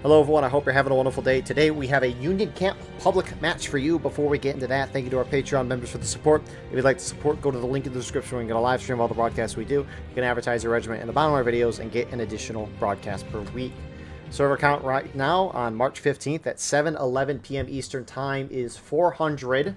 Hello everyone, I hope you're having a wonderful day. Today we have a Union Camp public match for you. Before we get into that, thank you to our Patreon members for the support. If you'd like to support, go to the link in the description where you can get a live stream of all the broadcasts we do. You can advertise your regiment in the bottom of our videos and get an additional broadcast per week. Server count right now on March 15th at 7:11 p.m. Eastern Time is 400.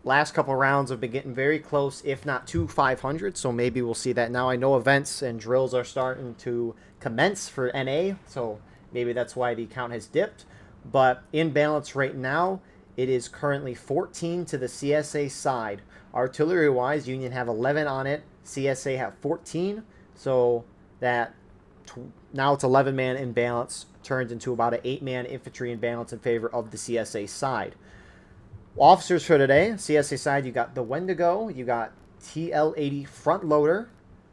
Last couple rounds have been getting very close, if not to 500, so maybe we'll see that now. I know events and drills are starting to commence for NA, so maybe that's why the count has dipped. But in balance right now, it is currently 14 to the CSA side. Artillery-wise, Union have 11 on it. CSA have 14. So that now it's 11-man in balance, turned into about an 8-man infantry in balance in favor of the CSA side. Officers for today, CSA side, you got the Wendigo, you got TL-80 front loader,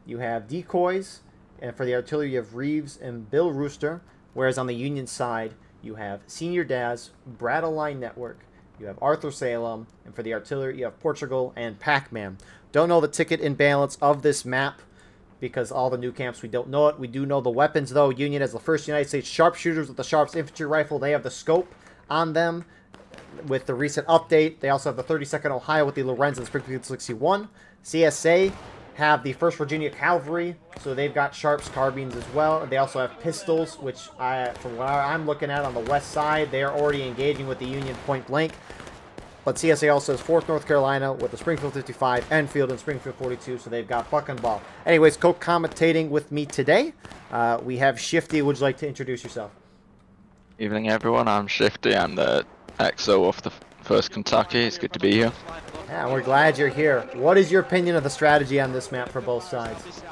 you have decoys, and for the artillery, you have Reeves and Bill Rooster. Whereas on the Union side, you have Senior Daz, Brattle Line Network, you have Arthur Salem, and for the artillery, you have Portugal and Pac-Man. Don't know the ticket in balance of this map because all the new camps, we don't know it. We do know the weapons, though. Union has the first United States sharpshooters with the Sharps infantry rifle. They have the scope on them with the recent update. They also have the 32nd Ohio with the Lorenz and Springfield 61. CSA have the 1st Virginia Cavalry, so they've got Sharps carbines as well. They also have pistols, which from what I'm looking at on the west side, they are already engaging with the Union point blank. But CSA also has 4th North Carolina with the Springfield 55, Enfield, and Springfield 42, so they've got buck and ball. Anyways, co-commentating with me today, we have Shifty. Would you like to introduce yourself? Evening, everyone. I'm Shifty. I'm the XO of the 1st Kentucky. It's good to be here. Yeah, we're glad you're here. What is your opinion of the strategy on this map for both sides?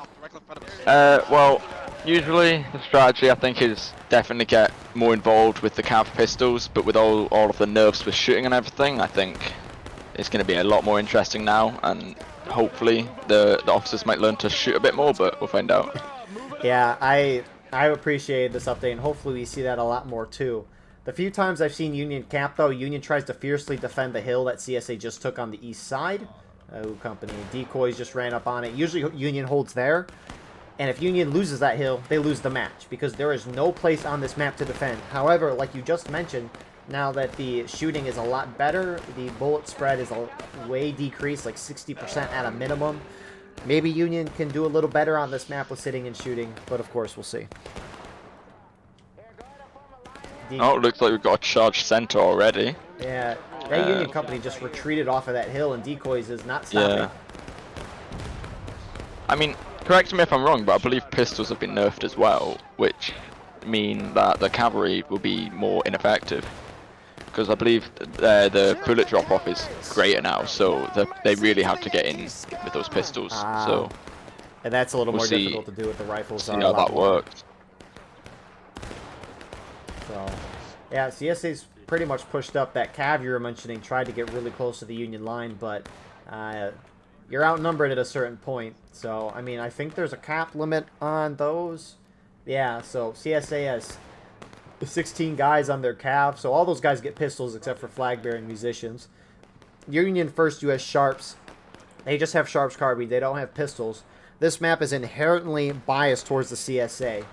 Well, usually the strategy I think is definitely get more involved with the cav pistols, but with all of the nerfs with shooting and everything, I think it's going to be a lot more interesting now, and hopefully the officers might learn to shoot a bit more, but we'll find out. Yeah, I appreciate this update, and hopefully we see that a lot more too. The few times I've seen Union camp, though, Union tries to fiercely defend the hill that CSA just took on the east side. Company decoys just ran up on it. Usually Union holds there, and if Union loses that hill, they lose the match, because there is no place on this map to defend. However, like you just mentioned, now that the shooting is a lot better, the bullet spread is way decreased, like 60% at a minimum. Maybe Union can do a little better on this map with sitting and shooting, but of course we'll see. Oh, it looks like we've got a charged center already. Yeah, that Union company just retreated off of that hill, and decoys is not stopping. Yeah. I mean, correct me if I'm wrong, but I believe pistols have been nerfed as well, which mean that the cavalry will be more ineffective. Because I believe the bullet drop-off is greater now, so they really have to get in with those pistols. So, and that's a little more difficult to do with the rifles. See how that works. So, yeah, CSA's pretty much pushed up. That cav you were mentioning tried to get really close to the Union line, but you're outnumbered at a certain point. So, I mean, I think there's a cap limit on those. Yeah, so CSA has 16 guys on their cav, so all those guys get pistols except for flag-bearing musicians. Union first US Sharps, they just have Sharps carbine. They don't have pistols. This map is inherently biased towards the CSA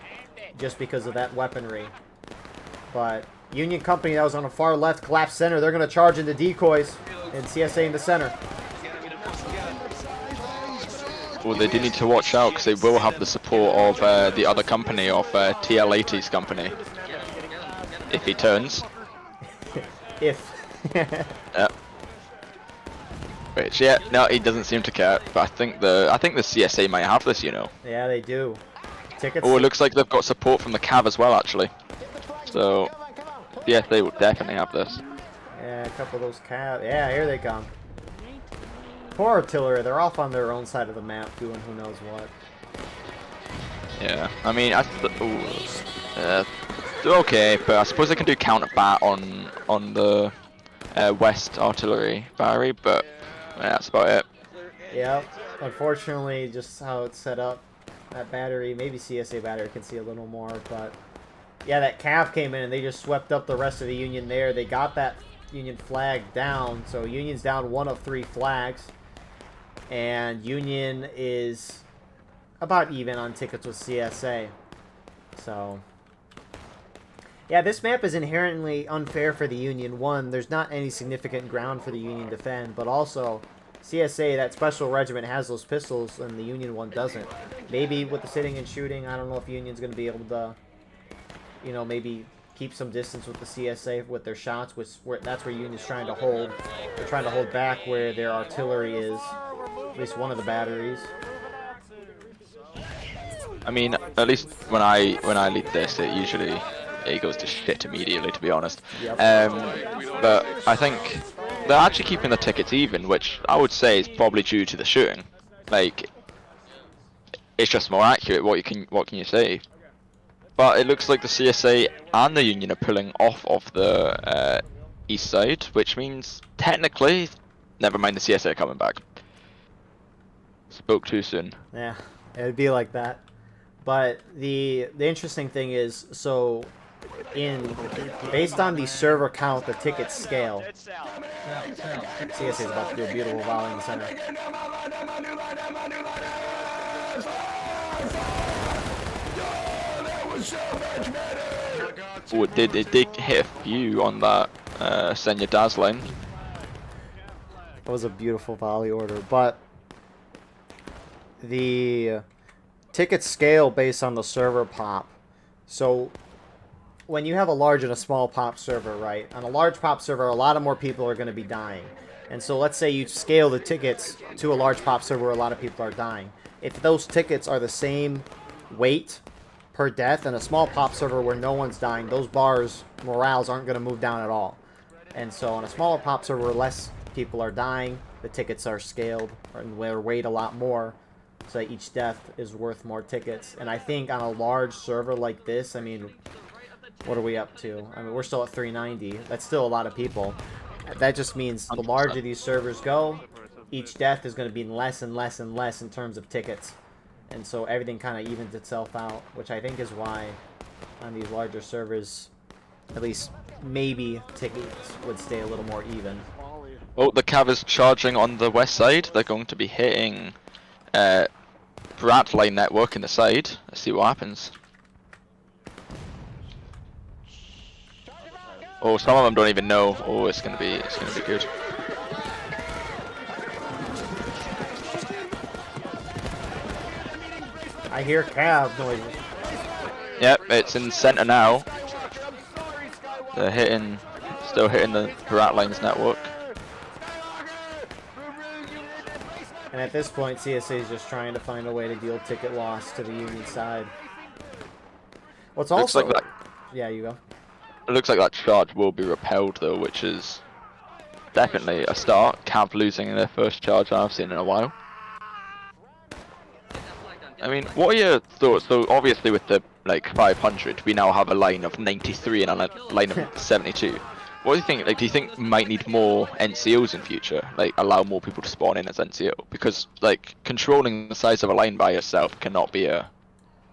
just because of that weaponry. But Union company that was on the far left, collapsed center, they're going to charge into decoys, and CSA in the center. Well, they do need to watch out because they will have the support of the other company, of TL-80's company. If he turns. If. Which, yeah, no, he doesn't seem to care. But I think the CSA might have this, you know. Yeah, they do. Tickets. Oh, it looks like they've got support from the cav as well, actually. So, yes, they will definitely have this. Yeah, a couple of those cav. Yeah, here they come. Poor artillery. They're off on their own side of the map, doing who knows what. Yeah, I mean, they're okay, but I suppose they can do counter bat on the west artillery battery, but yeah, that's about it. Yep. Unfortunately, just how it's set up, that battery, maybe CSA battery can see a little more, but yeah, that cav came in and they just swept up the rest of the Union there. They got that Union flag down, so Union's down 1 of 3 flags, and Union is about even on tickets with CSA. So Yeah, this map is inherently unfair for the Union. One, there's not any significant ground for the Union to defend, but also, CSA, that special regiment, has those pistols, and the Union one doesn't. Maybe with the sitting and shooting, I don't know if Union's going to be able to, you know, maybe keep some distance with the CSA with their shots, that's where Union's trying to hold. They're trying to hold back where their artillery is, at least one of the batteries. I mean, at least when I lead this, it goes to shit immediately, to be honest. Yep. But I think they're actually keeping the tickets even, which I would say is probably due to the shooting. Like, it's just more accurate. What can you say? But it looks like the CSA and the Union are pulling off of the east side, which means technically, never mind the CSA coming back. Spoke too soon. Yeah, it would be like that. But the interesting thing is, so based on the server count, the tickets scale. CSA is about to do a beautiful volley in the center. Oh, it did hit a few on that Senya Daz line. That was a beautiful volley order, but the tickets scale based on the server pop. So when you have a large and a small pop server, right? On a large pop server, a lot of more people are going to be dying. And so let's say you scale the tickets to a large pop server where a lot of people are dying. If those tickets are the same weight per death in a small pop server where no one's dying, those bars, morales aren't going to move down at all. And so on a smaller pop server where less people are dying, the tickets are scaled and they're weighed a lot more. So each death is worth more tickets. And I think on a large server like this, I mean, what are we up to? I mean, we're still at 390. That's still a lot of people. That just means the larger these servers go, each death is going to be less and less and less in terms of tickets. And so everything kind of evens itself out, which I think is why on these larger servers, at least maybe tickets would stay a little more even. Oh, the Cav is charging on the west side. They're going to be hitting Brat line network in the side. Let's see what happens. Oh, some of them don't even know. Oh, it's gonna be good. I hear Cav noises. Yep, it's in center now. They're still hitting the Brat line's network. And at this point, CSA is just trying to find a way to deal ticket loss to the Union side. What's also... Looks like that, yeah, you go. it looks like that charge will be repelled though, which is definitely a start. Cav losing their first charge I've seen in a while. I mean, what are your thoughts? So obviously with the 500, we now have a line of 93 and a line of 72. What do you think? Do you think we might need more NCOs in future? Allow more people to spawn in as NCO? Because controlling the size of a line by yourself cannot be a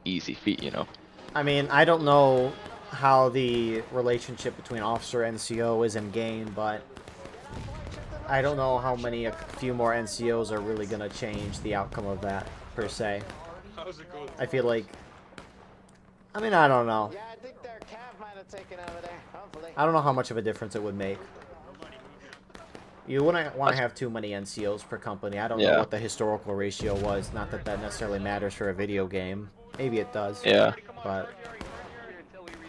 easy feat, you know. I mean, I don't know how the relationship between officer and NCO is in game, but I don't know how many a few more NCOs are really gonna change the outcome of that per se. I feel like, I mean, I don't know. Yeah, I think their Cav might have taken over there, hopefully. I don't know how much of a difference it would make. You wouldn't want to have too many NCOs per company. I don't know what the historical ratio was. Not that that necessarily matters for a video game. Maybe it does. Yeah. But,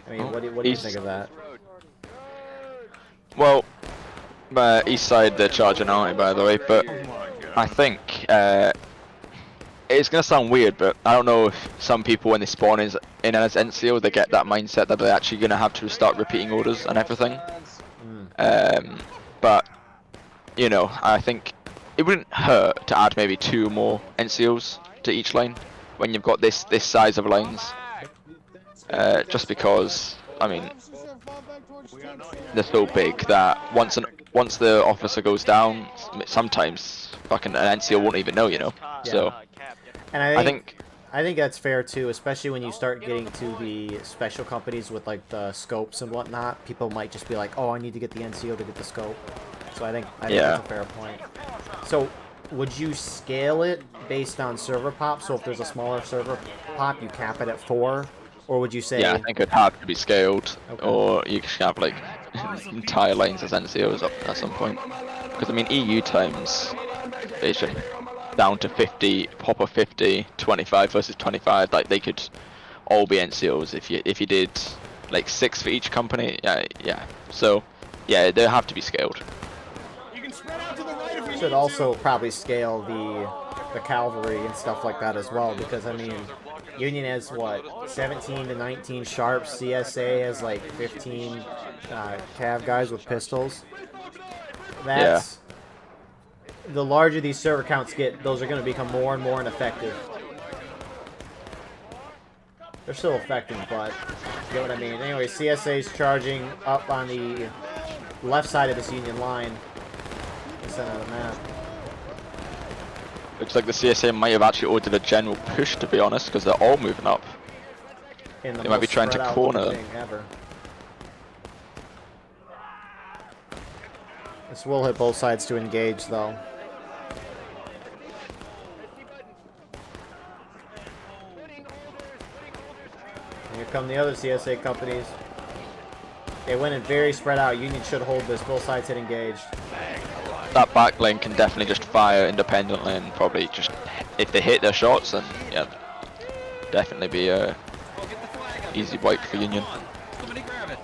I mean, what do you think of that? Well, east side they're charging out, by the way, but I think it's gonna sound weird, but I don't know if some people when they spawn in as NCO they get that mindset that they're actually gonna have to start repeating orders and everything. But you know, I think it wouldn't hurt to add maybe 2 more NCOs to each line when you've got this size of lines. Just because, I mean, they're so big that once the officer goes down, sometimes fucking an NCO won't even know, you know. Yeah. So, and I think that's fair too, especially when you start getting to the special companies with the scopes and whatnot. People might just be like, "Oh, I need to get the NCO to get the scope." So I think that's a fair point. So, would you scale it based on server pop? So if there's a smaller server pop, you cap it at 4, Or would you say? Yeah, I think it'd have to be scaled, Okay. or you could have like entire lanes as NCOs up at some point. Because I mean, EU times it's just down to 50, proper 50, 25 versus 25. Like they could all be NCOs if you did like 6 for each company. Yeah. So yeah, they have to be scaled. Should also probably scale the cavalry and stuff like that as well, because I mean, Union has what, 17 to 19 sharps. CSA has like 15 cav guys with pistols. That's the larger these server counts get, those are going to become more and more ineffective. They're still effective, but you know what I mean. Anyway, CSA's charging up on the left side of this Union line. The center of the map. Looks like the CSA might have actually ordered a general push, to be honest, because they're all moving up. In the They might be most trying to spread out corner looking thing ever. This will hit both sides to engage, though. And here come the other CSA companies. They went in very spread out. Union should hold this. Both sides hit engaged. That back lane can definitely just fire independently and probably just, if they hit their shots, then yeah, definitely be a easy wipe for Union. Somebody grab it.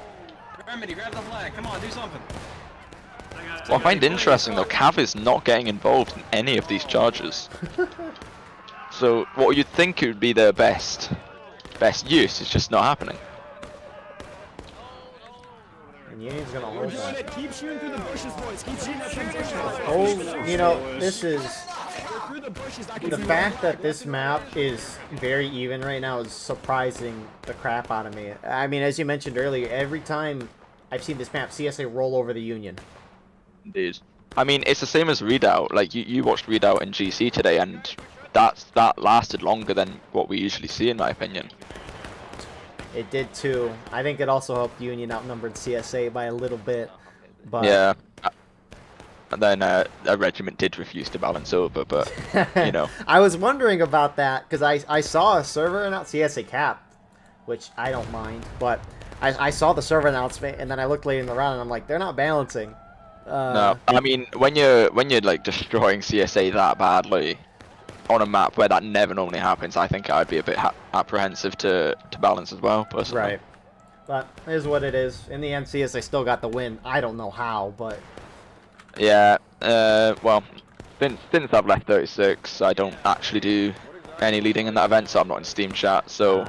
Remedy, grab the flag. Come on, do something. What I find interesting though, Cav is not getting involved in any of these charges. So what you'd think would be their best use is just not happening. And Union's gonna hold that. Keep shooting through the bushes, boys. Keep shooting at them bushes. Oh, you know, this is... Through the bushes. I can The see fact that this map is very even right now is surprising the crap out of me. I mean, as you mentioned earlier, every time I've seen this map, CSA roll over the Union. Indeed. I mean, it's the same as Redoubt. Like you watched Redoubt in GC today, and that lasted longer than what we usually see, in my opinion. It did too. I think it also helped Union outnumbered CSA by a little bit. But Yeah. And then a regiment did refuse to balance over, but you know. I was wondering about that because I saw a server announce CSA cap, which I don't mind, but I saw the server announcement and then I looked later in the round and I'm like, they're not balancing. No, I mean when you're like destroying CSA that badly on a map where that never normally happens, I think I'd be a bit apprehensive to balance as well, personally. Right. But it is what it is. In the end, CSA still got the win. I don't know how, but Yeah. Well, since I've left 36, I don't actually do any leading in that event, so I'm not in Steam chat. So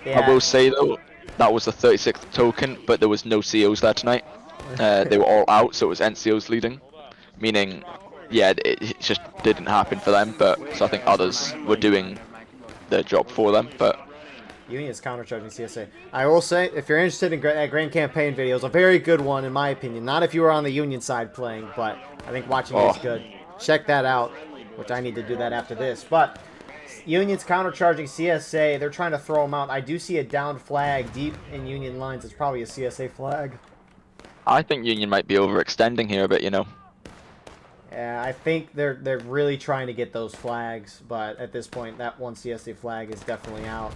yeah. I will say though, that was the 36th token, but there was no COs there tonight. They were all out, so it was NCOs leading, meaning, yeah, it just didn't happen for them. But so I think others were doing their job for them. But Union's countercharging CSA. I will say, if you're interested in Grand Campaign videos, a very good one in my opinion. Not if you were on the Union side playing, but I think watching it is good. Check that out, which I need to do that after this. But Union's countercharging CSA. They're trying to throw them out. I do see a downed flag deep in Union lines. It's probably a CSA flag. I think Union might be overextending here a bit, you know. Yeah, I think they're really trying to get those flags, but at this point, that one CSA flag is definitely out.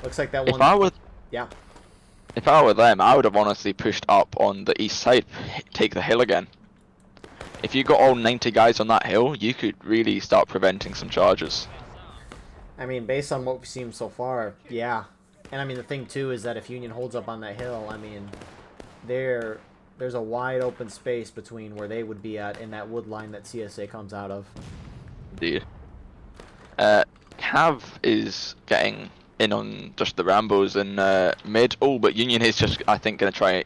Looks like that one. If I were them, I would have honestly pushed up on the east side, take the hill again. If you got all 90 guys on that hill, you could really start preventing some charges. I mean, based on what we've seen so far, yeah. And I mean, the thing too is that if Union holds up on that hill, I mean, there's a wide open space between where they would be at and that wood line that CSA comes out of. Indeed. Cav is getting in on just the Rambos in mid. Oh, but Union is just, I think, going to try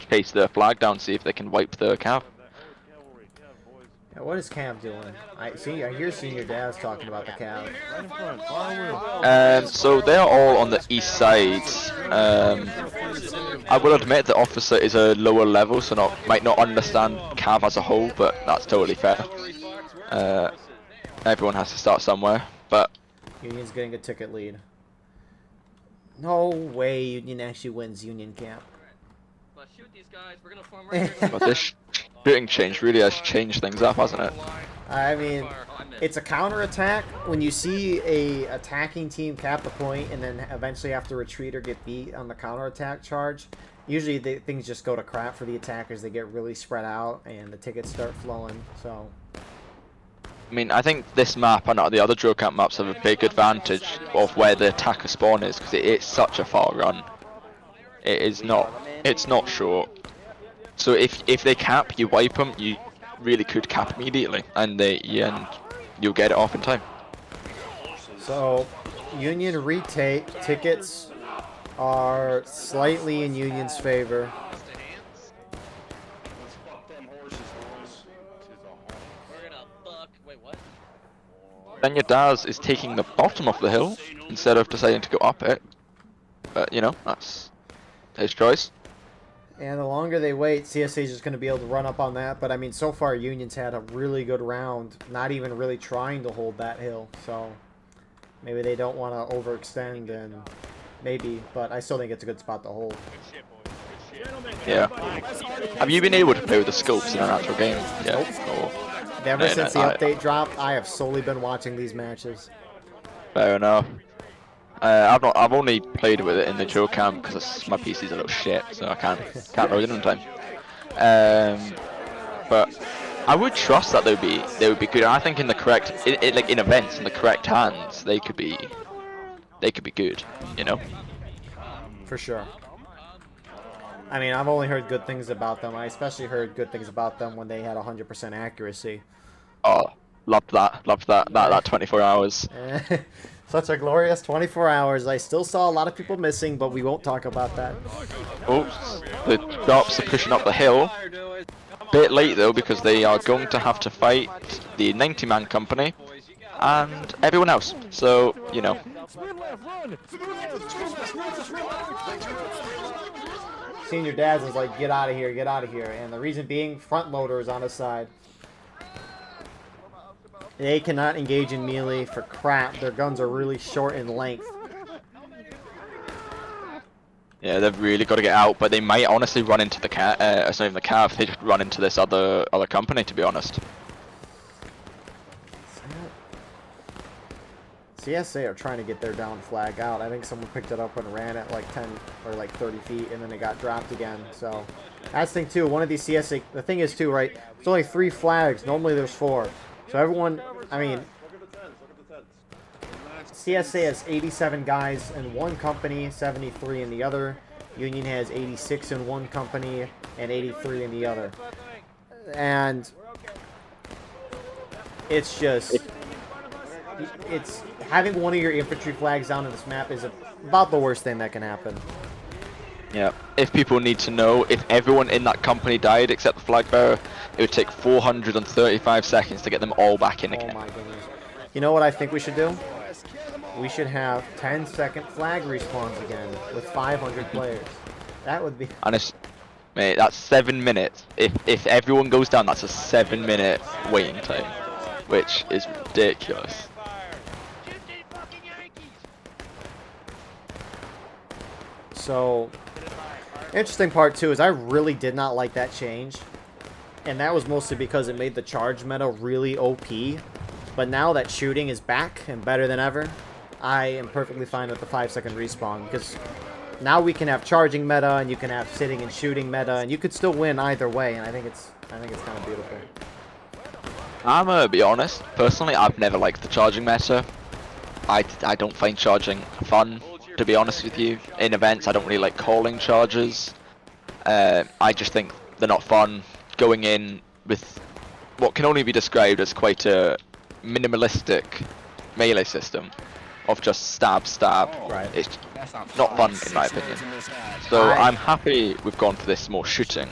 chase their flag down, see if they can wipe the Cav. Yeah, what is Cav doing? I hear Senior Daz talking about the Cav. So they're all on the east side. I will admit the officer is a lower level, so might not understand Cav as a whole, but that's totally fair. Everyone has to start somewhere, but Union's getting a ticket lead. No way Union actually wins Union Camp. shoot these guys. We're gonna form right here. But this shooting change really has changed things up, hasn't it? I mean, it's a counterattack. When you see a attacking team cap the point and then eventually have to retreat or get beat on the counterattack charge, usually things just go to crap for the attackers. They get really spread out and the tickets start flowing. So, I mean, I think this map and the other drill camp maps have a big advantage of where the attacker spawn is, because it's such a far run. It is not. It's not short. So if they cap, you wipe them. You really could cap immediately, and you'll get it off in time. So Union retake tickets are slightly in Union's favor. Then your Daz is taking the bottom of the hill instead of deciding to go up it. But you know, that's his choice. And the longer they wait, CSA is just going to be able to run up on that. But I mean, so far Union's had a really good round, not even really trying to hold that hill. So maybe they don't want to overextend, and maybe, but I still think it's a good spot to hold. Yeah. Have you been able to play with the scopes in an actual game? Yeah. Or... Ever since the update dropped, I have solely been watching these matches. Fair enough. I've only played with it in the drill camp because my PC's a little shit, so I can't load it in time. But I would trust that they would be good. And I think in the correct, like in events in the correct hands, they could be good. You know. For sure. I mean, I've only heard good things about them. I especially heard good things about them when they had 100% accuracy. Oh, loved that 24 hours. Such a glorious 24 hours. I still saw a lot of people missing, but we won't talk about that. Oops, the drops are pushing up the hill. Bit late though, because they are going to have to fight the 90-man company and everyone else. So, you know. Senior Daz is like, get out of here, get out of here. And the reason being, front loader is on his side. They cannot engage in melee for crap. Their guns are really short in length. Yeah, they've really got to get out, but they might honestly run into the cat. It's not even the calf. They just run into this other company, to be honest. CSA are trying to get their down flag out. I think someone picked it up and ran it like 10 or like 30 feet, and then it got dropped again. So that's the thing too. One of these CSA, the thing is too, right? There's only 3 flags. Normally there's 4. So everyone, I mean, CSA has 87 guys in one company, 73 in the other. Union has 86 in one company and 83 in the other. And it's just, it's having one of your infantry flags down in this map is about the worst thing that can happen. Yeah. If people need to know, if everyone in that company died except the flag bearer, it would take 435 seconds to get them all back in again. Oh my goodness. You know what I think we should do? We should have 10-second flag respawns again with 500 players. That would be... And it's, mate, that's 7 minutes. If everyone goes down, that's a 7-minute waiting time, which is ridiculous. So, interesting part too is I really did not like that change. And that was mostly because it made the charge meta really OP. But now that shooting is back and better than ever, I am perfectly fine with the 5-second respawn. Because now we can have charging meta and you can have sitting and shooting meta, and you could still win either way. And I think it's kind of beautiful. I'm gonna be honest. Personally, I've never liked the charging meta. I don't find charging fun, to be honest with you. In events, I don't really like calling charges. I just think they're not fun. Going in with what can only be described as quite a minimalistic melee system of just stab. Right. It's not fun in my opinion. So I'm happy we've gone for this more shooting.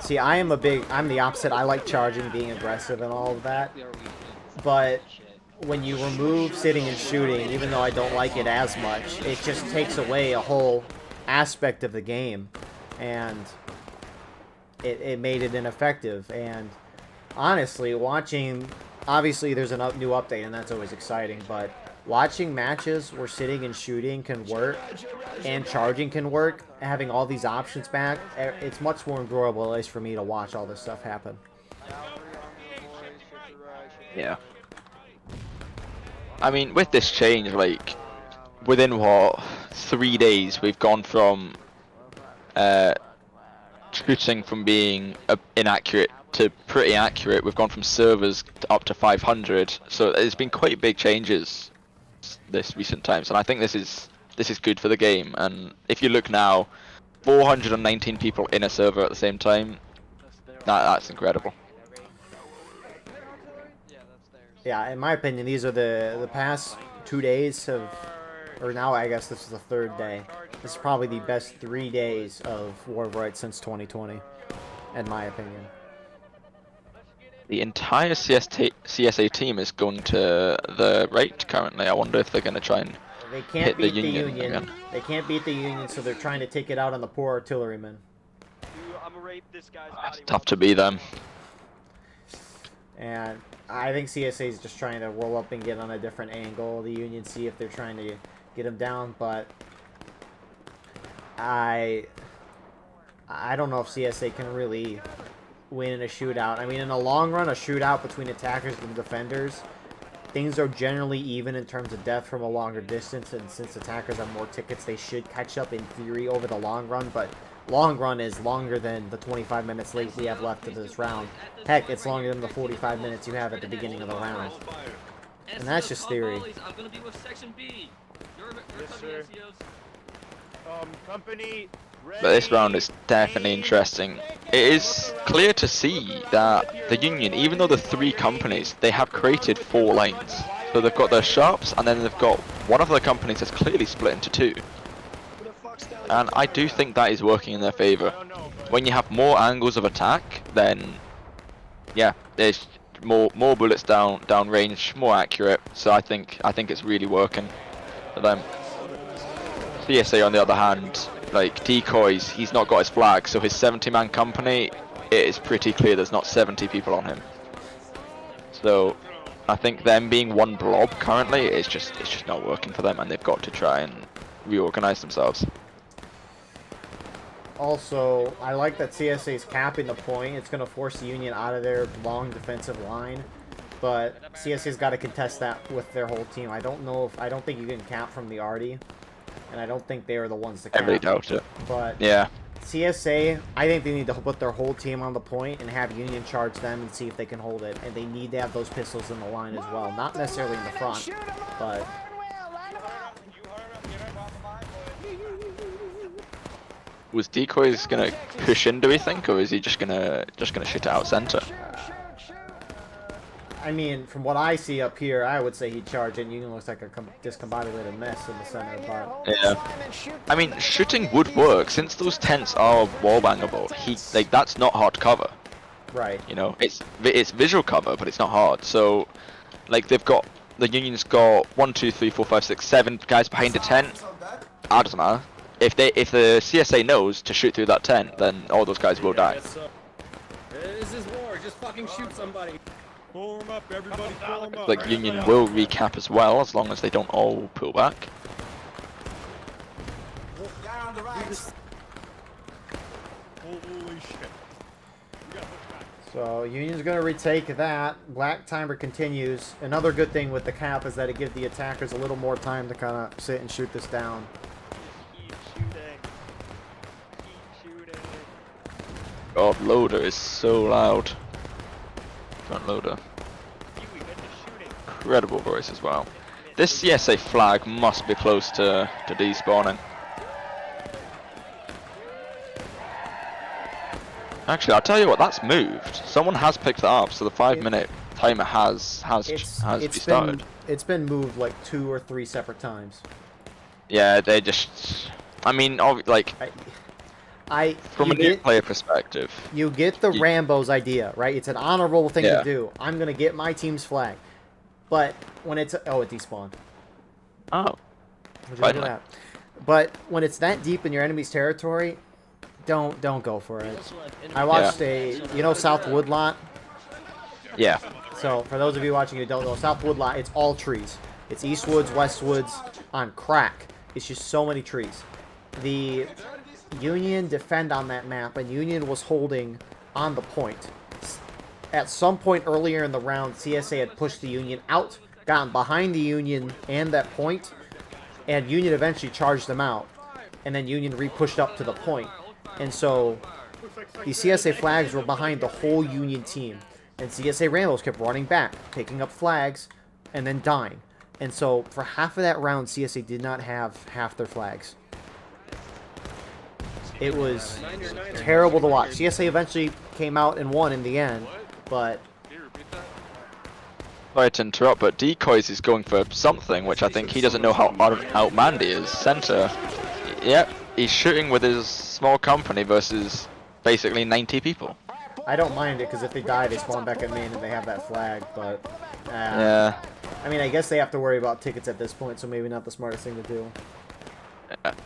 See, I'm the opposite. I like charging, being aggressive and all of that. But when you remove sitting and shooting, even though I don't like it as much, it just takes away a whole aspect of the game. And it made it ineffective. And honestly, watching, obviously there's a new update and that's always exciting, but watching matches where sitting and shooting can work and charging can work, having all these options back, it's much more enjoyable, at least for me, to watch all this stuff happen. Yeah. I mean, with this change, like, within what, 3 days, we've gone from shooting from being inaccurate to pretty accurate. We've gone from servers up to 500, so there's been quite big changes this recent times, and I think this is good for the game. And if you look now, 419 people in a server at the same time, that's incredible. Yeah, in my opinion, these are the past 2 days of, or now I guess this is the third day. This is probably the best 3 days of War of Rights since 2020, in my opinion. The entire CSA team is going to the right currently. I wonder if they're going to try and They can't hit beat the the Union Union. again. They can't beat the Union, so they're trying to take it out on the poor artillerymen. It's tough to be them. And I think CSA is just trying to roll up and get on a different angle. The Union, see if they're trying to get him down, but I don't know if CSA can really win in a shootout. I mean, in the long run, a shootout between attackers and defenders, things are generally even in terms of death from a longer distance, and since attackers have more tickets, they should catch up in theory over the long run, but long run is longer than the 25 minutes late we have left of this round. Heck, it's longer than the 45 minutes you have at the beginning of the round. And that's just theory. I'm gonna be with Section B. Yes, sir. Company ready. But this round is definitely interesting. It is clear to see that the Union, even though the 3 companies, they have created 4 lanes. So they've got their sharps, and then they've got one of their companies that's clearly split into 2. And I do think that is working in their favor. When you have more angles of attack, then yeah, there's more bullets down range, more accurate. So I think it's really working for them. CSA on the other hand, like decoys, he's not got his flag, so his 70-man company, it is pretty clear there's not 70 people on him. So I think them being one blob currently it's just not working for them, and they've got to try and reorganize themselves. Also, I like that CSA is capping the point. It's going to force the Union out of their long defensive line, but CSA's got to contest that with their whole team. I don't think you can cap from the Arty, and I don't think they are the ones to cap. I really doubt it. But Yeah. CSA, I think they need to put their whole team on the point and have Union charge them and see if they can hold it. And they need to have those pistols in the line as well. Not necessarily in the front, but... Was Decoys gonna push in, do we think, or is he just gonna shoot it out center? I mean, from what I see up here, I would say he'd charge it. Union looks like a discombobulated mess in the center, but... Yeah. I mean, shooting would work, since those tents are wallbangable. That's not hard cover. Right. You know, it's visual cover, but it's not hard. So, like, the Union's got 1, 2, 3, 4, 5, 6, 7 guys behind a tent. That doesn't matter. If the CSA knows to shoot through that tent, then all those guys will die. This is war. Just fucking shoot somebody. Form up, everybody, form up. Like, Union will recap as well, as long as they don't all pull back. Holy shit. So, Union's going to retake that. Black Timer continues. Another good thing with the cap is that it gives the attackers a little more time to kind of sit and shoot this down. Keep shooting. Keep shooting. God, loader is so loud. Front loader. Incredible voice as well. This CSA flag must be close to despawning. Actually, I'll tell you what, that's moved. Someone has picked that up, so the 5-minute timer has restarted. It's been moved like 2 or 3 separate times. Yeah, they just... I mean, like... From a new player perspective... You get the Rambo's idea, right? It's an honorable thing to do. I'm going to get my team's flag. But when it's... Oh, it despawned. Oh. Would you look at that? But when it's that deep in your enemy's territory... Don't go for it. I watched South Woodlot? Yeah. So, for those of you watching who don't know, South Woodlot, it's all trees. It's Eastwoods, Westwoods on crack. It's just so many trees. The Union defend on that map, and Union was holding on the point. At some point earlier in the round, CSA had pushed the Union out, gotten behind the Union and that point, and Union eventually charged them out. And then Union re-pushed up to the point. And so the CSA flags were behind the whole Union team. And CSA Randalls kept running back, picking up flags, and then dying. And so for half of that round, CSA did not have half their flags. It was terrible to watch. CSA eventually came out and won in the end, but... Sorry to interrupt, but Decoys is going for something, which I think he doesn't know how outmanned he is. Center. Yep, he's shooting with his small company versus basically 90 people. I don't mind it, because if they die, they spawn back at main and they have that flag, but... Yeah. I mean, I guess they have to worry about tickets at this point, so maybe not the smartest thing to do.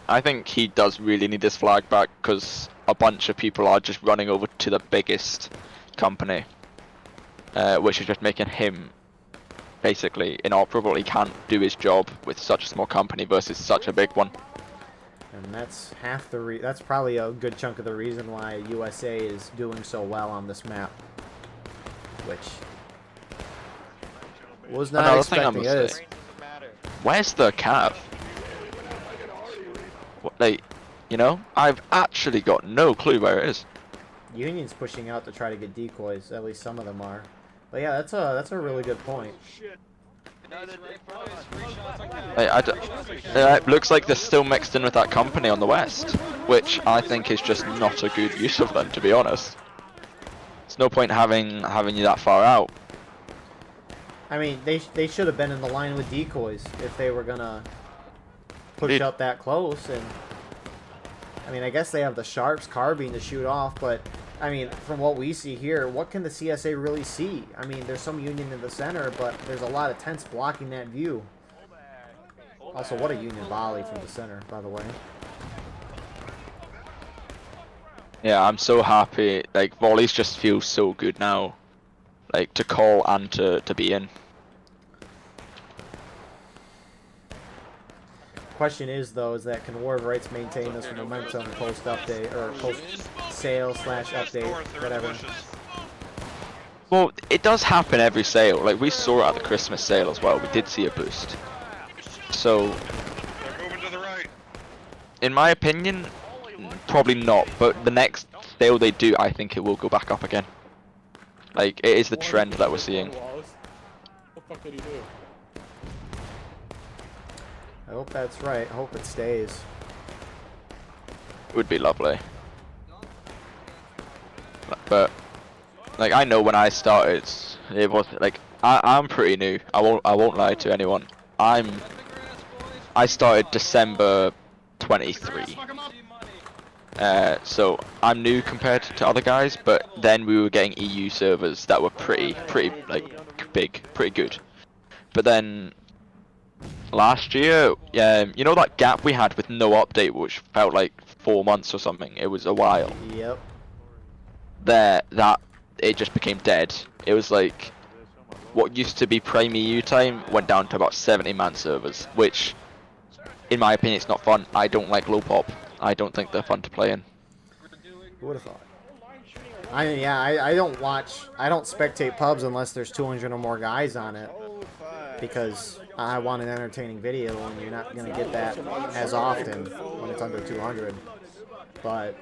I think he does really need his flag back, because a bunch of people are just running over to the biggest company, which is just making him basically inoperable. He can't do his job with such a small company versus such a big one. And that's half the that's probably a good chunk of the reason why USA is doing so well on this map, which was not Another thing I expecting. must It is. say, where's the cav? What, like, you know, I've actually got no clue where it is. Union's pushing out to try to get decoys. At least some of them are. But yeah, that's a really good point. It looks like they're still mixed in with that company on the west, which I think is just not a good use of them, to be honest. There's no point having you that far out. I mean, they should have been in the line with decoys if they were gonna push Indeed. up that close. And I mean, I guess they have the Sharps carbine to shoot off, but I mean, from what we see here, what can the CSA really see? I mean, there's some Union in the center, but there's a lot of tents blocking that view. Also, what a Union volley from the center, by the way. Yeah, I'm so happy. Like, volleys just feel so good now. Like, to call and to be in. Question is, though, is that can War of Rights maintain this momentum post-update, or post-sale/update, whatever? Well, it does happen every sale. Like, we saw it at the Christmas sale as well. We did see a boost. So, They're moving to the right. in my opinion, probably not. But the next sale they do, I think it will go back up again. Like, it is the trend that we're seeing. What the fuck did he do? I hope that's right. I hope it stays. It would be lovely. But, like, I know when I started, it was like I'm pretty new. I won't lie to anyone. I started December 23. So I'm new compared to other guys, but then we were getting EU servers that were pretty like big, pretty good. But then last year, you know that gap we had with no update, which felt like 4 months or something. It was a while. Yep. That it just became dead. It was like what used to be prime EU time went down to about 70-man servers, which, in my opinion, it's not fun. I don't like low pop. I don't think they're fun to play in. Who would have thought? I mean, yeah, I don't spectate pubs unless there's 200 or more guys on it, because I want an entertaining video, and you're not gonna get that as often when it's under 200. But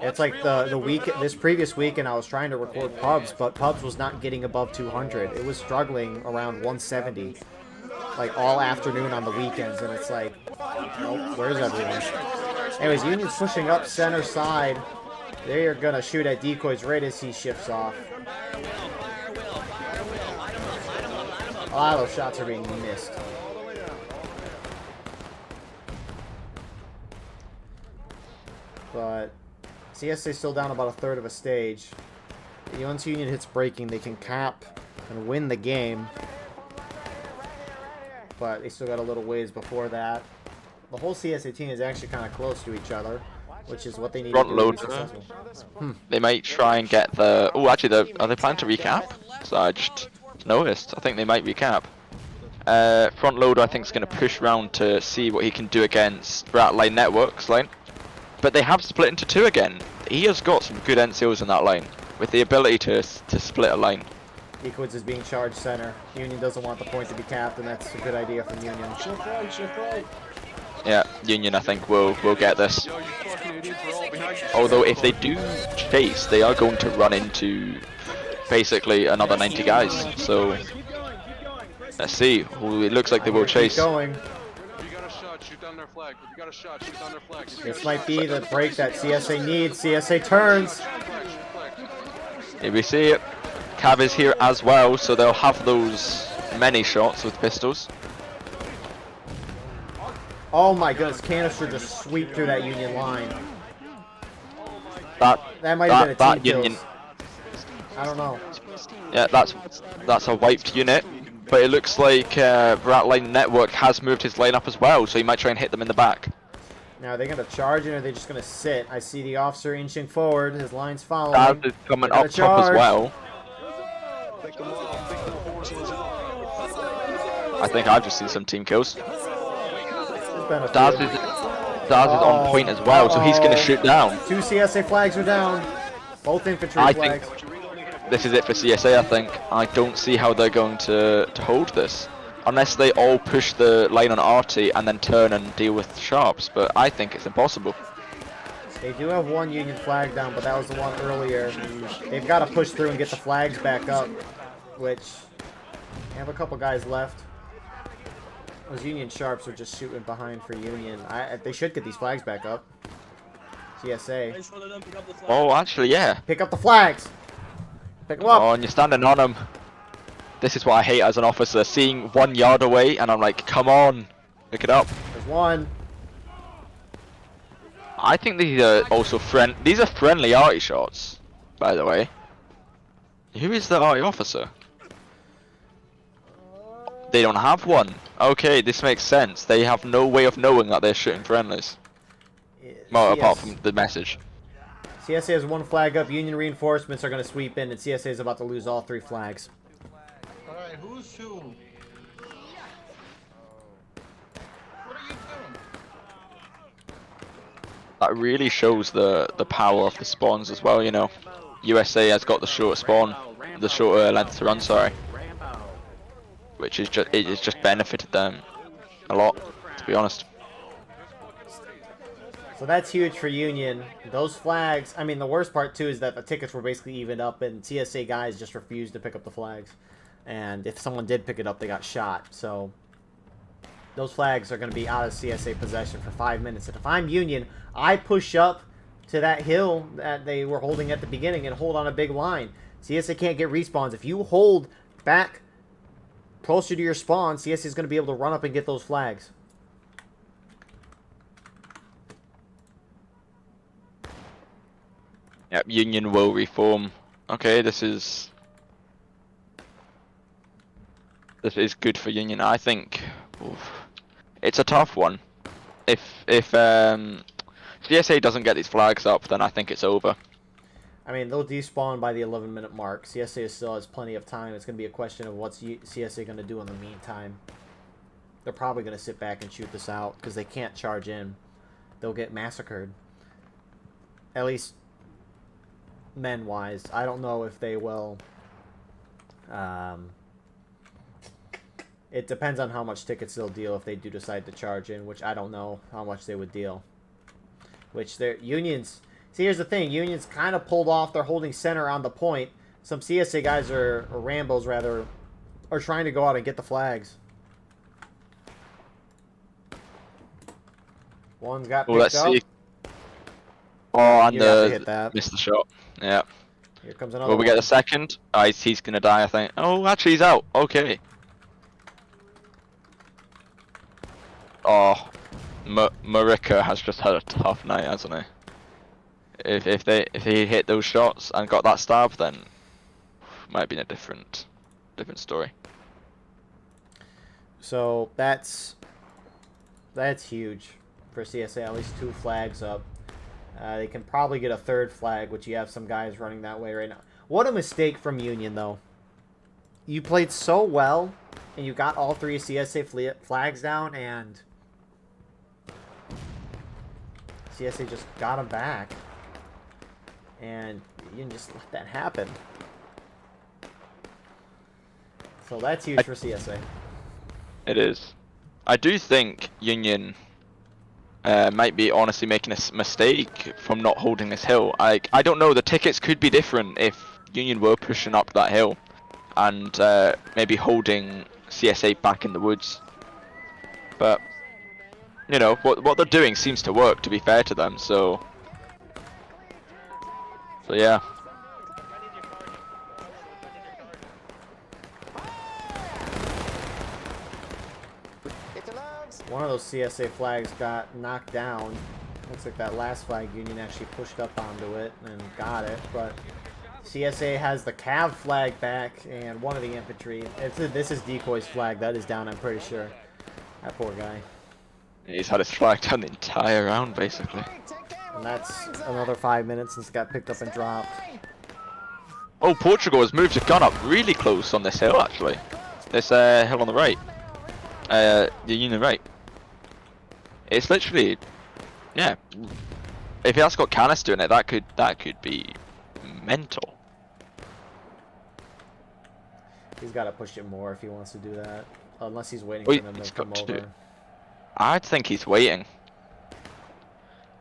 it's like this previous weekend I was trying to record pubs, but pubs was not getting above 200. It was struggling around 170, like all afternoon on the weekends, and it's like, nope, where's everyone? Anyways, Union's pushing up center side. They are gonna shoot at decoys right as he shifts off. A lot of those shots are being missed. But CSA still down about a third of a stage. Once Union hits breaking, they can cap and win the game. But they still got a little ways before that. The whole CSA team is actually kind of close to each other, which is what they need Front to do to load. be successful. They might try and get the. Oh, actually, are they planning to recap? So I just noticed. I think they might recap. Front loader, I think, is going to push round to see what he can do against Rat Lane Networks lane. But they have split into two again. He has got some good NCOs in that lane, with the ability to split a lane. Equins is being charged center. Union doesn't want the point to be capped, and that's a good idea from Union. Shift right. Yeah, Union, I think, will get this. Yo, you fucking idiots are all behind you. Although if they do chase, they are going to run into basically another 90 guys. So let's see. Ooh, it looks like they will Keep chase. going. If you got a shot, shoot down their flag. If you got a shot, shoot down their flag. If you got This a might shot, be shoot the down break that flag. CSA needs. CSA turns. Shoot flag. Here we see it. Cav is here as well, so they'll have those many shots with pistols. Oh my goodness, canister just sweep through that Union line. That might have been a that team Union. kills. I don't know. Yeah, that's a wiped unit. But it looks like Rat Lane Network has moved his lane up as well, so he might try and hit them in the back. Now, are they going to charge in or are they just going to sit? I see the officer inching forward. His line's following. Daz is coming They're gonna up top as charge. well. I think I've just seen some team kills. There's been a Daz few. is on point as well, so he's going to shoot down. 2 CSA flags are down. Both infantry I flags. think this is it for CSA, I think. I don't see how they're going to hold this. Unless they all push the lane on RT and then turn and deal with Sharps, but I think it's impossible. They do have 1 Union flag down, but that was the one earlier. They've got to push through and get the flags back up, which they have a couple guys left. Those Union Sharps are just shooting behind for Union. They should get these flags back up. CSA. Oh, actually, yeah. Pick up the flags! Pick them up! Oh, and you're standing on them. This is what I hate as an officer, seeing 1 yard away, and I'm like, come on, pick it up. There's 1. I think these are also these are friendly arty shots, by the way. Who is the arty officer? They don't have one. Okay, this makes sense. They have no way of knowing that they're shooting friendlies. Well, apart from the message. CSA has 1 flag up. Union reinforcements are going to sweep in, and CSA is about to lose all 3 flags. Alright, who's who? What are you doing? That really shows the power of the spawns as well, you know. USA has got the shorter spawn, the shorter length to run, sorry. Which is just benefited them a lot, to be honest. So that's huge for Union. Those flags, I mean, the worst part too is that the tickets were basically evened up and CSA guys just refused to pick up the flags. And if someone did pick it up, they got shot. So those flags are going to be out of CSA possession for 5 minutes. And if I'm Union, I push up to that hill that they were holding at the beginning and hold on a big line. CSA can't get respawns. If you hold back closer to your spawn, CSA is going to be able to run up and get those flags. Yep, Union will reform. Okay, this is good for Union. I think it's a tough one. If CSA doesn't get these flags up, then I think it's over. I mean, they'll despawn by the 11-minute mark. CSA still has plenty of time. It's going to be a question of what's CSA going to do in the meantime. They're probably going to sit back and shoot this out because they can't charge in. They'll get massacred. At least men-wise. I don't know if they will. It depends on how much tickets they'll deal if they do decide to charge in, which I don't know how much they would deal. Which their Unions... See, here's the thing. Unions kind of pulled off. They're holding center on the point. Some CSA guys or Rambos, rather, are trying to go out and get the flags. One's got picked Let's up. see. Oh, and You have to hit that. missed the shot. Yeah. Here comes another Will we get one. the second? Oh, he's gonna die, I think. Oh, actually, he's out. Okay. Oh, Marika has just had a tough night, hasn't he? If he hit those shots and got that stab, then might be a different story. So that's huge for CSA. At least 2 flags up. They can probably get a 3rd flag, which you have some guys running that way right now. What a mistake from Union, though. You played so well and you got all 3 CSA flags down, and CSA just got them back, and you can just let that happen. So that's huge for CSA. It is. I do think Union might be honestly making a mistake from not holding this hill. I don't know, the tickets could be different if Union were pushing up that hill and maybe holding CSA back in the woods. But you know, what they're doing seems to work, to be fair to them, so yeah. One of those CSA flags got knocked down. Looks like that last flag Union actually pushed up onto it and got it, but CSA has the Cav flag back and one of the infantry. This is Decoy's flag that is down, I'm pretty sure. That poor guy. He's had his flag down the entire round, basically. And that's another 5 minutes since it got picked up and dropped. Oh, Portugal has moved a gun up really close on this hill, actually. This hill on the right. The Union right. It's literally, yeah. If that's got canister in it, that could be mental. He's got to push it more if he wants to do that. Unless he's waiting Well, for them he's to come got to over. do. I'd think he's waiting.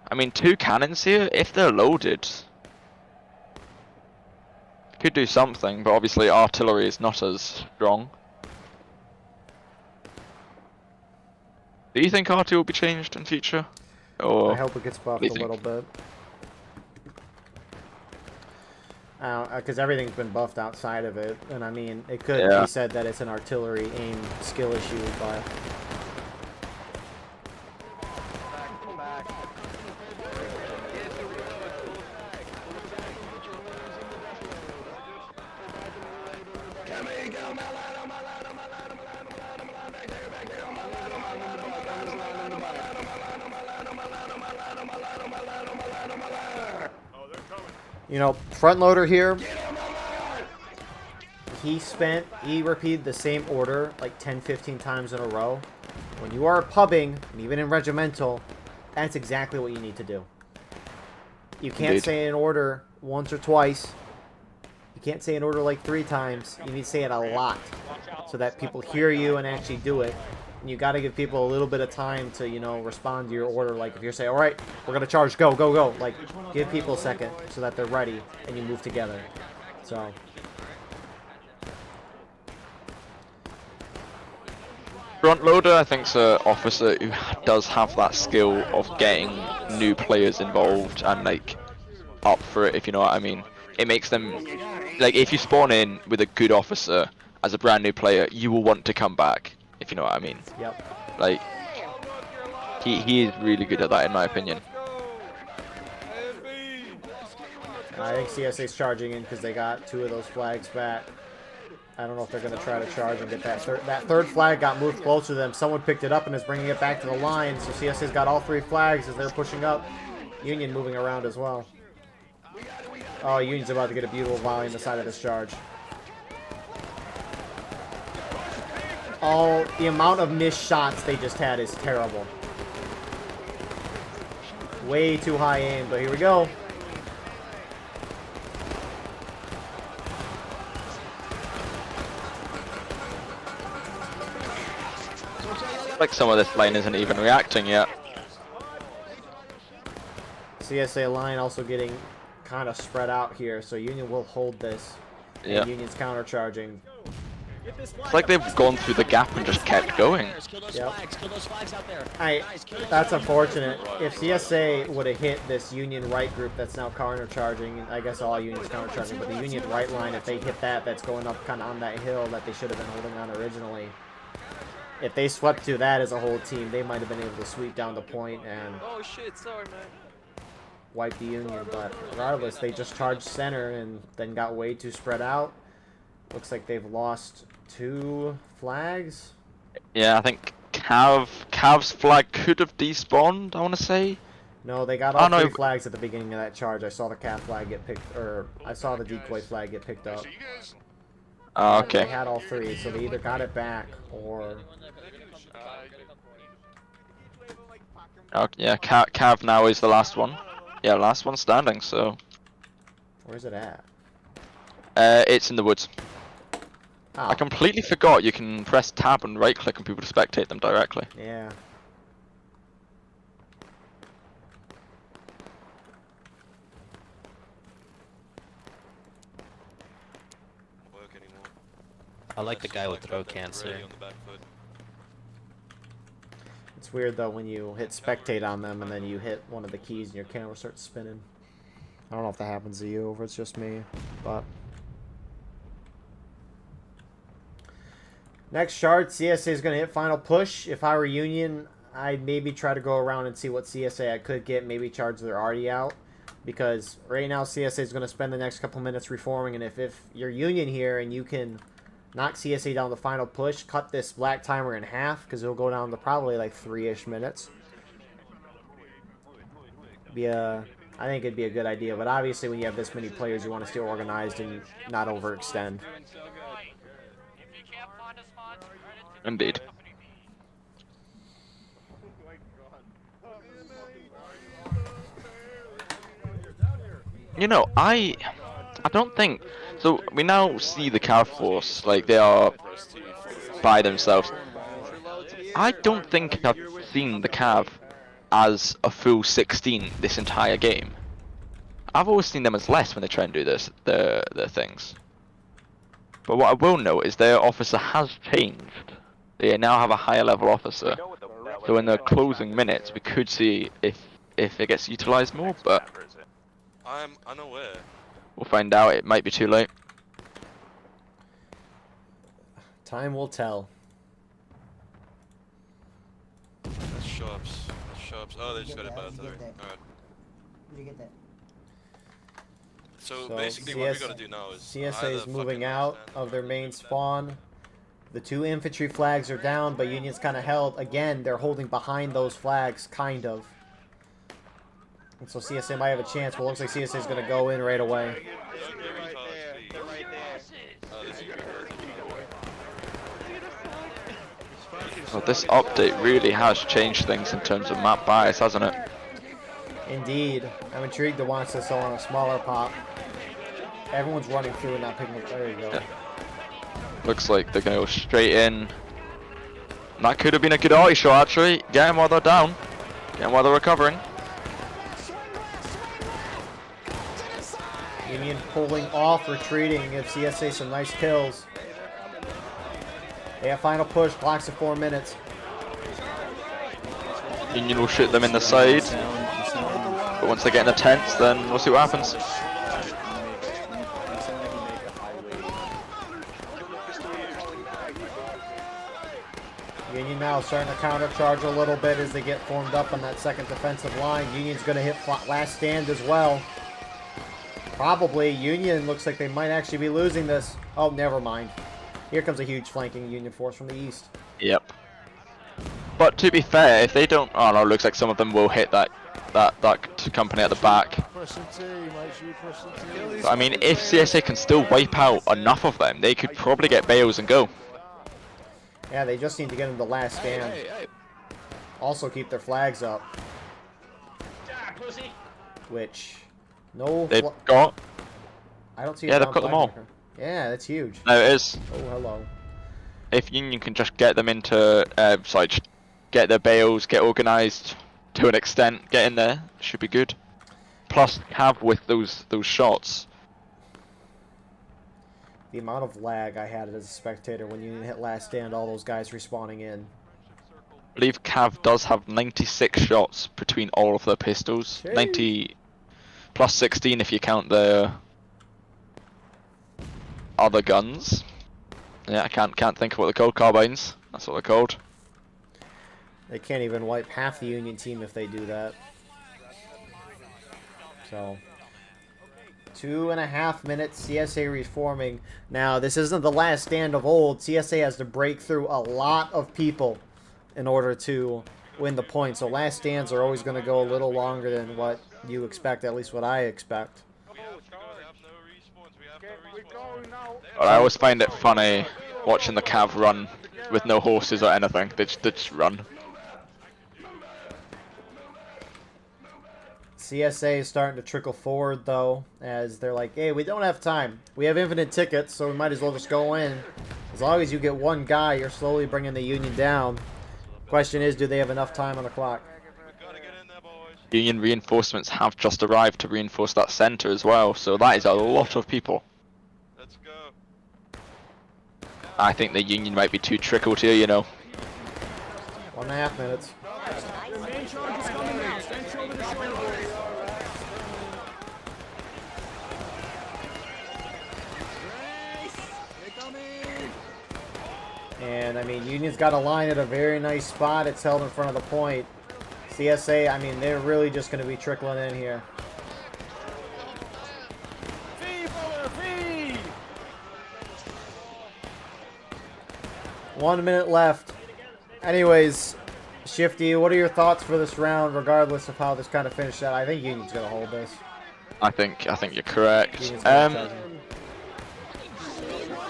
I mean, 2 cannons here, if they're loaded, could do something, but obviously artillery is not as strong. Do you think RT will be changed in future? Or I hope it gets buffed a little bit. Because everything's been buffed outside of it, and I mean, it could be said that it's an artillery aim skill issue, but you know, front loader here, he repeated the same order like 10-15 times in a row. When you are pubbing, and even in regimental, that's exactly what you need to do. You can't say an order once or twice. You can't say an order like 3 times. You need to say it a lot so that people hear you and actually do it. And you got to give people a little bit of time to, you know, respond to your order. Like if you're saying, all right, we're going to charge, go, go, go. Like give people a second so that they're ready and you move together. So. front loader, I think, is an officer who does have that skill of getting new players involved and like up for it, if you know what I mean. It makes them, like, if you spawn in with a good officer as a brand new player, you will want to come back, if you know what I mean. Yep. Like, he is really good at that, in my opinion. I think CSA's charging in because they got 2 of those flags back. I don't know if they're going to try to charge and get that third. That third flag got moved closer to them. Someone picked it up and is bringing it back to the line. So CSA's got all 3 flags as they're pushing up. Union moving around as well. Oh, Union's about to get a beautiful volley on the side of this charge. Oh, the amount of missed shots they just had is terrible. Way too high aim, but here we go. Like some of this line isn't even reacting yet. CSA line also getting kind of spread out here, so Union will hold this. Yeah. Union's countercharging. It's like they've gone through the gap and just kept going. Yep. That's unfortunate. If CSA would have hit this Union right group that's now countercharging, I guess all Union's countercharging, but the Union right line, if they hit that, that's going up kind of on that hill that they should have been holding on originally. If they swept to that as a whole team, they might have been able to sweep down the point and wipe the Union, but regardless, they just charged center and then got way too spread out. Looks like they've lost 2 flags. Yeah, I think Cav's flag could have despawned, I want to say. No, they got all 3 flags at the beginning of that charge. I saw the Cav flag get picked, or I saw the decoy flag get picked up. Ah, They okay. had all three, so they either got it back or... Yeah, Cav now is the last one. Yeah, last one standing, so... Where's it at? It's in the woods. Oh, I completely forgot you can press tab and right click on people to spectate them directly. yeah. Work anymore. I like the guy with throat cancer. Really on the back foot. It's weird though when you hit spectate on them and then you hit one of the keys and your camera starts spinning. I don't know if that happens to you or if it's just me, but... Next chart, CSA is going to hit final push. If I were Union, I'd maybe try to go around and see what CSA I could get, maybe charge they're already out. Because right now CSA is going to spend the next couple minutes reforming, and if you're Union here and you can knock CSA down the final push, cut this black timer in half, because it'll go down to probably like 3-ish minutes. I think it'd be a good idea, but obviously when you have this many players, you want to stay organized and not overextend. Indeed. You know, I don't think so. We now see the Cav Force like they are by themselves. I don't think I've seen the Cav as a full 16 this entire game. I've always seen them as less when they try and do their things. But what I will note is their officer has changed. They now have a higher level officer. So in the closing minutes, we could see if it gets utilized more, but I'm unaware. we'll find out. It might be too late. Time will tell. That's shops. That's shops. Oh, they just got it by the Alright. Where'd you get that? So, So basically what we gotta do now is CSA is either moving fucking out stand of their or main stand. spawn. The 2 infantry flags are down, but Union's kind of held. Again, they're holding behind those flags, kind of. And so CSA might have a chance, but it looks like CSA is going to go in right away. Well, this update really has changed things in terms of map bias, hasn't it? Indeed. I'm intrigued to watch this on a smaller pop. Everyone's running through and not picking up. There you go. Yeah. Looks like they're going to go straight in. That could have been a good arty shot, actually. Get them while they're down. Get them while they're recovering. Union pulling off, retreating, gives CSA some nice kills. They have final push, blocks of 4 minutes. Union will shoot them in the side. But once they get in the tents, then we'll see what happens. Union now starting to counter-charge a little bit as they get formed up on that second defensive line. Union's going to hit last stand as well. Probably. Union looks like they might actually be losing this. Oh, never mind. Here comes a huge flanking Union force from the east. Yep. But to be fair, if they don't... Oh no, it looks like some of them will hit that company at the back. But, I mean, if CSA can still wipe out enough of them, they could probably get Bales and go. Yeah, they just need to get them the last stand. Also keep their flags up. Which... No... They've got... I don't see Yeah, a they've brown got them flag all. marker. Yeah, that's huge. No, it is. Oh, hello. If Union can just get them into... sorry, just get their Bales, get organised to an extent, get in there, should be good. Plus, have with those shots. The amount of lag I had as a spectator when Union hit last stand, all those guys respawning in. I believe Cav does have 96 shots between all of their pistols. Jeez. 90 plus 16 if you count their other guns. Yeah, I can't think of what they're called. Carbines. That's what they're called. They can't even wipe half the Union team if they do that. So, 2.5 minutes, CSA reforming. Now, this isn't the last stand of old. CSA has to break through a lot of people in order to win the point. So last stands are always going to go a little longer than what you expect, at least what I expect. But I always find it funny watching the cav run with no horses or anything. They just run. CSA is starting to trickle forward, though, as they're like, hey, we don't have time. We have infinite tickets, so we might as well just go in. As long as you get one guy, you're slowly bringing the Union down. Question is, do they have enough time on the clock? Union reinforcements have just arrived to reinforce that center as well, so that is a lot of people. Let's go. I think the Union might be too trickled here, you know. 1.5 minutes. Your main charge is coming now. Stand shoulder to shoulder. And, I mean, Union's got a line at a very nice spot. It's held in front of the point. CSA, I mean, they're really just going to be trickling in here. Fee! 1 minute left. Anyways, Shifty, what are your thoughts for this round, regardless of how this kind of finished out? I think Union's going to hold this. I think you're correct. Union's gonna take it.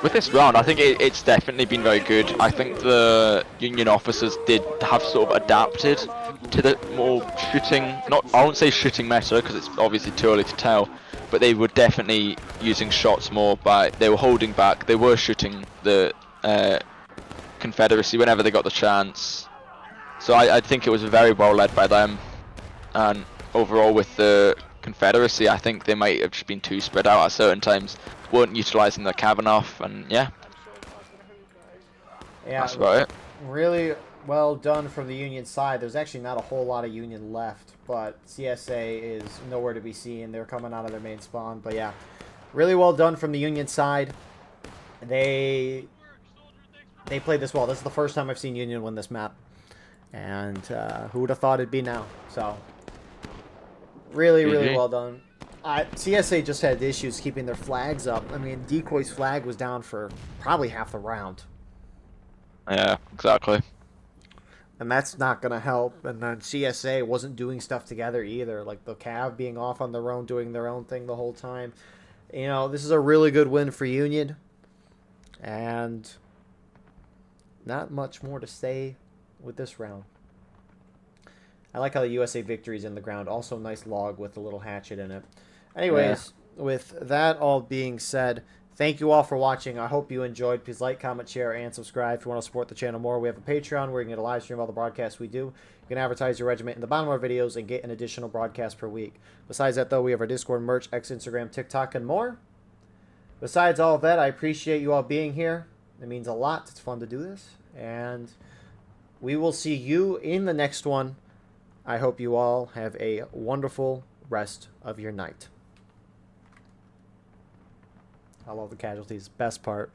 With this round, I think it's definitely been very good. I think the Union officers did have sort of adapted to the more shooting, I won't say shooting meta because it's obviously too early to tell, but they were definitely using shots more they were holding back, they were shooting the Confederacy whenever they got the chance. So I think it was very well led by them, and overall with the Confederacy, I think they might have just been too spread out at certain times, weren't utilising the cav enough, and yeah, that's about it. Really well done from the Union side. There's actually not a whole lot of Union left, but CSA is nowhere to be seen. They're coming out of their main spawn, but yeah, really well done from the Union side. They played this well. This is the first time I've seen Union win this map, and who would have thought it'd be now? So really well done. CSA just had issues keeping their flags up. I mean, Decoy's flag was down for probably half the round. Yeah, exactly. And that's not going to help. And then CSA wasn't doing stuff together either. Like the Cav being off on their own, doing their own thing the whole time. You know, this is a really good win for Union. And not much more to say with this round. I like how the USA victory's in the ground. Also nice log with a little hatchet in it. Anyways, with that all being said, thank you all for watching. I hope you enjoyed. Please like, comment, share, and subscribe if you want to support the channel more. We have a Patreon where you can get a live stream of all the broadcasts we do. You can advertise your regiment in the bottom of our videos and get an additional broadcast per week. Besides that, though, we have our Discord, merch, X, Instagram, TikTok, and more. Besides all of that, I appreciate you all being here. It means a lot. It's fun to do this. And we will see you in the next one. I hope you all have a wonderful rest of your night. I love the casualties. Best part.